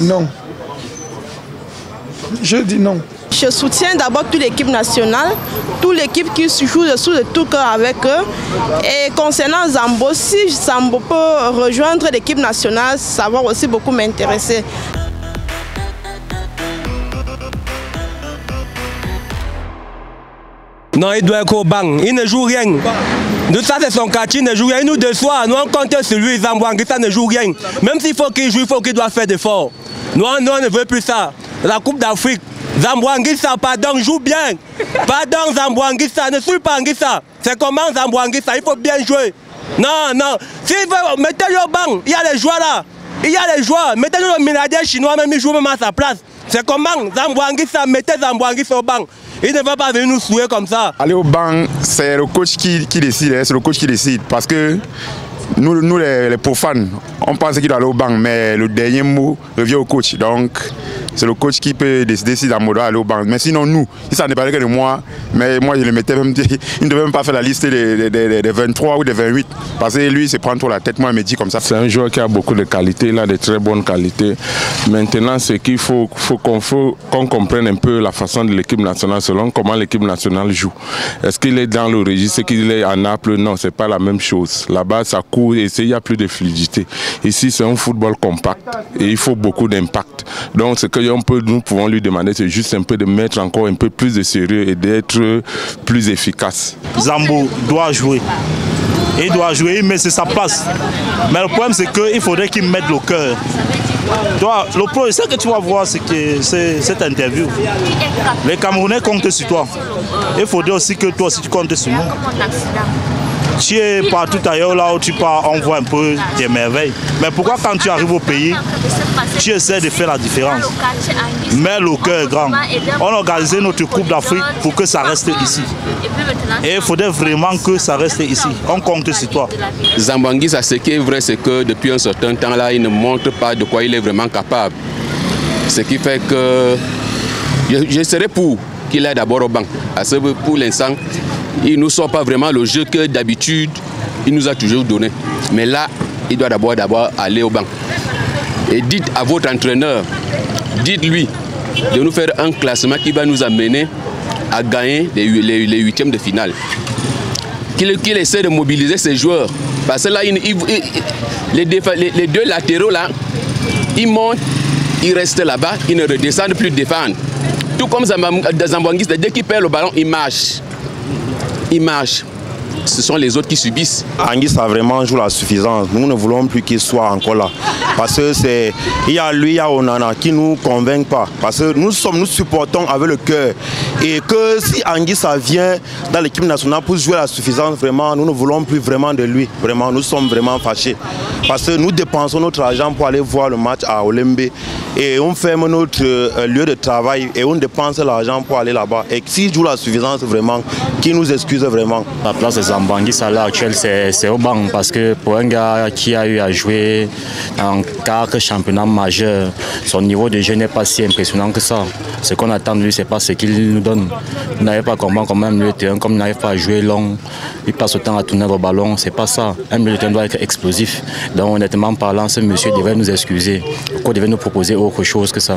Non. Je dis non. Je soutiens d'abord toute l'équipe nationale, toute l'équipe qui joue de tout cœur avec eux. Et concernant Zambo, si Zambo peut rejoindre l'équipe nationale, ça va aussi beaucoup m'intéresser. Non, il doit être au banc. Il ne joue rien. De ça, c'est son quartier, il ne joue rien. Il nous déçoit. Nous, on compte sur lui, Zambo Anguissa ne joue rien. Même s'il faut qu'il joue, il faut qu'il doit faire d'efforts. Nous, on ne veut plus ça. La Coupe d'Afrique. Zambo Anguissa, pardon, joue bien. Pardon, Zambo Anguissa, ne suis pas Anguissa. C'est comment Zambo Anguissa, il faut bien jouer. Non, non. S'il veut, mettez-le au banc. Il y a les joueurs là. Il y a les joueurs. Mettez-le au milliardaire chinois, même il joue même à sa place. C'est comment Zambo Anguissa, mettez Zambo Anguissa au banc. Il ne va pas venir nous souiller comme ça. Aller au banc, c'est le coach qui décide. C'est le coach qui décide. Parce que nous les profanes, on pense qu'il doit aller au banc, mais le dernier mot revient au coach. Donc, c'est le coach qui peut décider si Zambo doit aller au banc. Mais sinon, nous, si ça ne dépendait que de moi, mais moi je le mettais même, il ne devait même pas faire la liste des 23 ou des 28. Parce que lui, il se prend trop la tête, moi, il me dit comme ça. C'est un joueur qui a beaucoup de qualités, il a de très bonnes qualités. Maintenant, c'est qu'il faut qu'on comprenne un peu la façon de l'équipe nationale, selon comment l'équipe nationale joue. Est-ce qu'il est dans le registre, est-ce qu'il est à Naples? Non, c'est pas la même chose. Là-bas, ça court et il n'y a plus de fluidité. Ici, c'est un football compact et il faut beaucoup d'impact. Donc, ce que nous pouvons lui demander, c'est juste un peu de mettre encore un peu plus de sérieux et d'être plus efficace. Zambo doit jouer. Il doit jouer, mais c'est sa place. Mais le problème, c'est qu'il faudrait qu'il mette le cœur. Le problème, c'est que tu vas voir cette interview. Les Camerounais comptent sur toi. Il faudrait aussi que toi aussi tu comptes sur nous. Tu es partout ailleurs là où tu pars, on voit un peu des merveilles. Mais pourquoi quand tu arrives au pays, tu essaies de faire la différence? Mais le cœur est grand. On a organisé notre Coupe d'Afrique pour que ça reste ici. Et il faudrait vraiment que ça reste ici. On compte sur toi. Zambo Anguissa, ce qui est vrai, c'est que depuis un certain temps là, il ne montre pas de quoi il est vraiment capable. Ce qui fait que je serais pour qu'il aille d'abord au banc. Parce que pour l'instant, il ne nous sort pas vraiment le jeu que d'habitude il nous a toujours donné. Mais là, il doit d'abord aller au banc. Et dites à votre entraîneur, dites-lui de nous faire un classement qui va nous amener à gagner les huitièmes de finale. Qu'il essaie de mobiliser ses joueurs. Parce que là, les deux latéraux, là, ils montent, ils restent là-bas, ils ne redescendent plus défendre. Tout comme Zambo Anguissa, dès qu'il perd le ballon, il marche. Il marche. Ce sont les autres qui subissent. Anguissa a vraiment joué la suffisance. Nous ne voulons plus qu'il soit encore là. Parce que il y a lui, il y a Onana qui ne nous convainc pas. Parce que nous supportons avec le cœur. Et que si Anguissa vient dans l'équipe nationale pour jouer la suffisance, vraiment, nous ne voulons plus vraiment de lui. Vraiment, nous sommes vraiment fâchés. Parce que nous dépensons notre argent pour aller voir le match à Olembe. Et on ferme notre lieu de travail et on dépense l'argent pour aller là-bas. Et s'il joue la suffisance, vraiment, qui nous excuse vraiment. La place de Zambo Anguissa à l'heure actuelle, c'est au banc. Parce que pour un gars qui a eu à jouer en 4 championnats majeurs, son niveau de jeu n'est pas si impressionnant que ça. Ce qu'on attend de lui, ce n'est pas ce qu'il nous donne. Il n'arrive pas à comprendre comment un milieu de terrain, comme il n'arrive pas à jouer long, il passe autant à tourner le ballon, c'est pas ça. Un milieu de terrain doit être explosif. Donc honnêtement parlant, ce monsieur devait nous excuser. Pourquoi devait nous proposer autre chose que ça?